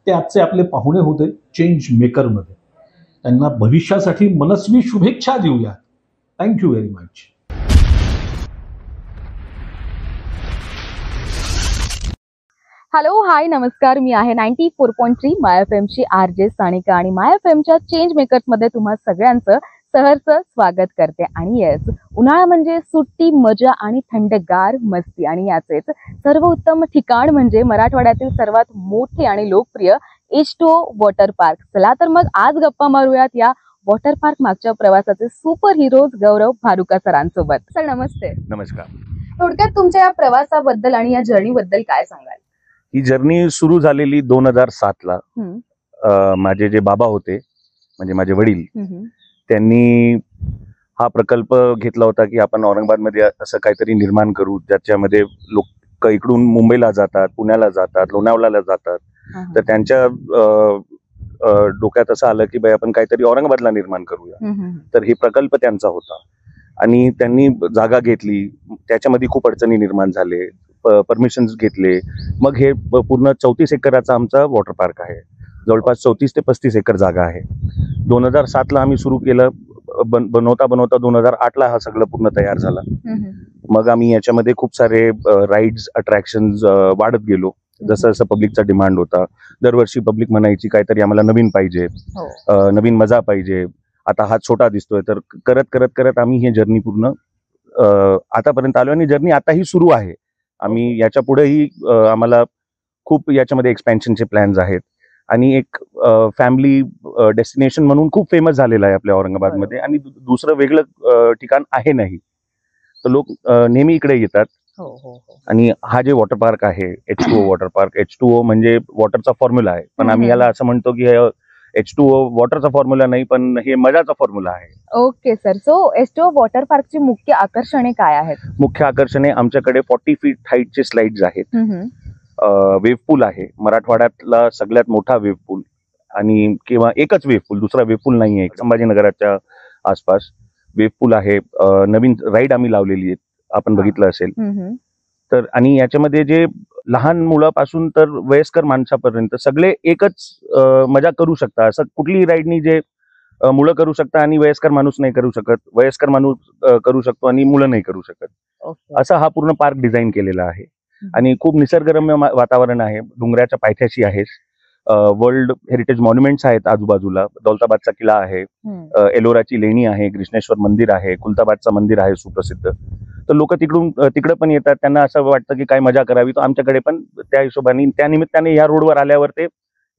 ते आजचे आपले पाहुणे होते चेंज मेकरमध्ये. त्यांना भविष्यासाठी मनस्वी शुभेच्छा देऊया. Thank you very much. हॅलो, हाय, नमस्कार. मी आहे 94.3 माय एफएमची आरजे सानिका आणि माय एफएमच्या चेंज मेकर्स मध्ये तुम्हा सगळ्यांचं सहर्ष स्वागत करते. आणि येस, उन्हाळा म्हणजे सुट्टी, मजा आणि थंडगार मस्ती, आणि याचेच सर्वोत्तम ठिकाण म्हणजे मराठवाड्यातील सर्वात मोठे आणि लोकप्रिय H2O वॉटर पार्क. चला तर मग आज गप्पा मारूयात या वॉटर पार्क मागच्या प्रवासाचे सुपर हिरोज गौरव भारुका सरांसोबत. सर नमस्ते. नमस्कार. थोडक्यात तुमच्या या प्रवासाबद्दल आणि या जर्नी बद्दल काय सांगाल? ही जर्नी सुरू झालेली 2007 ला. माझे जे बाबा होते म्हणजे माझे वडील, त्यांनी हा प्रकल्प घेतला होता की आपण औरंगाबादमध्ये असं काहीतरी निर्माण करू ज्याच्यामध्ये लोक इकडून मुंबईला जातात, पुण्याला जातात, लोणावळ्याला जातात. तर त्यांच्या डोक्यात असं आलं की बाई आपण काहीतरी औरंगाबादला निर्माण करूया. तर हे प्रकल्प त्यांचा होता आणि त्यांनी जागा घेतली. त्याच्यामध्ये खूप अडचणी निर्माण झाले, परमिशन्स घेतले. मग हे पूर्ण 34 एकराचा आमचा वॉटर पार्क आहे. जवळपास 34 ते 35 एकर जागा आहे. 2007 ला आम्ही सुरू केलं. बनवता 2008 ला हा सगळं पूर्ण तयार झाला. मग आम्ही याच्यामध्ये खूप सारे राईड्स, अट्रॅक्शन्स वाढत गेलो. जसं जसं पब्लिकचा डिमांड होता. दरवर्षी पब्लिक म्हणायची काहीतरी आम्हाला नवीन पाहिजे, नवीन मजा पाहिजे. आता हा छोटा दिसतोय. तर करत करत करत आम्ही ही जर्नी पूर्ण आतापर्यंत आलो आणि जर्नी आताही सुरू आहे. आम्ही याच्या पुढेही आम्हाला खूप याच्यामध्ये एक्सपेन्शनचे प्लॅन्स आहेत आणि एक फॅमिली डेस्टिनेशन म्हणून खूप फेमस झालेला आहे आपल्या औरंगाबादमध्ये आणि दुसरं वेगळं ठिकाण आहे नाही. तर लोक नेहमी इकडे येतात. आणि हा जे वॉटर पार्क आहे H2O वॉटर पार्क, H2O म्हणजे वॉटरचा फॉर्म्युला आहे, पण आम्ही याला असं म्हणतो की H2O वॉटरचा फॉर्म्युला नाही, पण हे मजाचा फॉर्म्युला आहे. Okay sir. So H2O water पार्कची मुख्य आकर्षणे काय आहेत? मुख्य आकर्षणे आमच्याकडे 40 फीट हाईटचे स्लाइड्स आहेत. वेव्ह पूल आहे, मराठवाड्यातला सगळ्यात मोठा वेव्ह पूल आणि किंवा एकच वेव्ह पूल, दुसरा वेव्ह पूल नाहीये. संभाजीनगराच्या आसपास वेव्ह पूल आहे. नवीन राईड आम्ही लावलेली आहे, आपण बघितलं असेल तर. आणि याच्यामध्ये जे लहान मुलापासून तर वयस्कर माणसापर्यंत सगळे एकच मजा करू शकता. असं कुठलीही राईडनी जे मुलं करू शकता आणि वयस्कर माणूस नाही करू शकत, वयस्कर माणूस करू शकतो आणि मुलं नाही करू शकत. असा हा पूर्ण पार्क डिझाईन केलेला आहे. आणि खूप निसर्गरम्य वातावरण आहे. डोंगराच्या पायथ्याशी आहे. वर्ल्ड हेरिटेज मॉन्युमेंट्स आहेत आजूबाजूला. दौलताबादचा किल्ला आहे, एलोराची लेणी आहे, कृष्णेश्वर मंदिर आहे, खुलताबादचं मंदिर आहे सुप्रसिद्ध. तर लोक तिकडे पण येतात. त्यांना असं वाटतं की काय मजा करावी, तर आमच्याकडे पण त्या हिशोबाने त्या निमित्ताने या रोडवर आल्यावर ते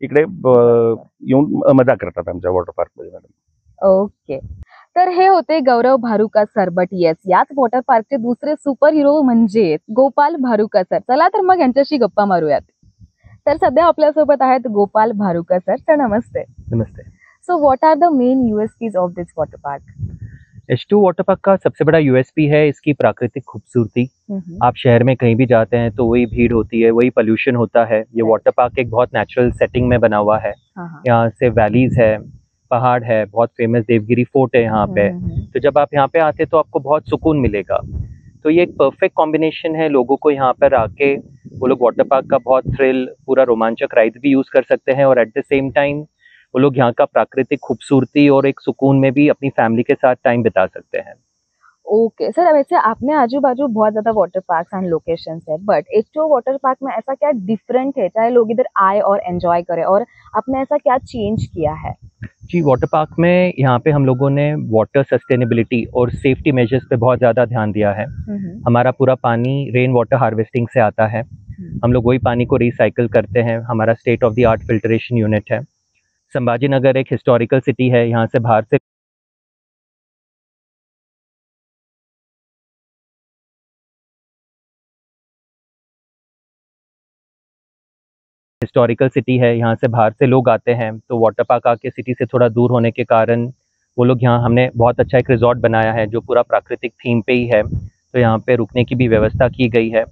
इकडे येऊन मजा करतात आमच्या वॉटर पार्क मध्ये. ओके. तर हे होते गौरव भारुका सर. बट येस, याच वॉटर पार्कचे दुसरे सुपर हिरो म्हणजे गोपाल भारुका सर. चला तर मग यांच्याशी गप्पा मारूयात. तर सध्या आपल्यासोबत आहेत गोपाल भारुका सर. सर नमस्ते. नमस्ते. So what are the main USPs of this water park? H2 water park का सबसे बड़ा यूएसपी है इसकी प्राकृतिक खूबसूरती. आप शहर में कहीं भी जाते हैं तो वही भीड़ होती है, वही पोल्यूशन होता है. ये वाटर पार्क एक बहुत नेचुरल सेटिंग में बना हुआ है. यहाँ से वैलीज है, पहाड़ है, बहुत फेमस देवगिरी फोर्ट है यहाँ पे. तो जब आप यहाँ पे आते तो आपको बहुत सुकून मिलेगा. तो ये एक परफेक्ट कॉम्बिनेशन है. लोगों को यहाँ पर आके वो लोग वाटर पार्क का बहुत थ्रिल, पूरा रोमांचक राइड भी यूज कर सकते हैं और एट द सेम टाइम वो लोग यहाँ का प्राकृतिक खूबसूरती और एक सुकून में भी अपनी फैमिली के साथ टाइम बिता सकते हैं. ओके सर, वैसे आपने आजू बाजू बहुत ज्यादा वाटर पार्क एंड लोकेशंस है, बट H2O वाटर पार्क में ऐसा क्या डिफरेंट है चाहे लोग इधर आए और एंजॉय करें, और आपने ऐसा क्या चेंज किया है? जी, वाटर पार्क में यहाँ पे हम लोगों ने वाटर सस्टेनेबिलिटी और सेफ्टी मेजर्स पे बहुत ज़्यादा ध्यान दिया है. हमारा पूरा पानी रेन वाटर हार्वेस्टिंग से आता है. हम लोग वही पानी को रिसाइकिल करते हैं. हमारा state of the art filtration unit है. संभाजीनगर एक हिस्टोरिकल सिटी है. यहाँ से बाहर से लोग आते हैं, तो वाटर पार्क आके सिटी से थोड़ा दूर होने के कारण वो लोग यहाँ, हमने बहुत अच्छा एक रिजॉर्ट बनाया है जो पूरा प्राकृतिक थीम पे ही है. तो यहाँ पे रुकने की भी व्यवस्था की गई है.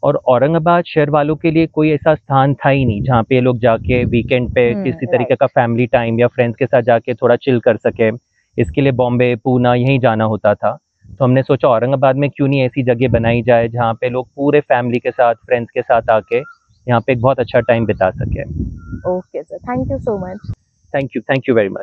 और औरंगाबाद शहर वालों के लिए कोई ऐसा स्थान था ही नहीं जहाँ पे ये लोग जाके वीकेंड पे किसी तरीके का फैमिली टाइम या फ्रेंड्स के साथ जाके थोड़ा चिल कर सके. इसके लिए बॉम्बे, पूना यहीं जाना होता था. तो हमने सोचा औरंगाबाद में क्यों नहीं ऐसी जगह बनाई जाए जहाँ पे लोग पूरे फैमिली के साथ, फ्रेंड्स के साथ आके यहाँ पे एक बहुत अच्छा टाइम बिता सके। Okay sir, thank you so much. Thank you very much.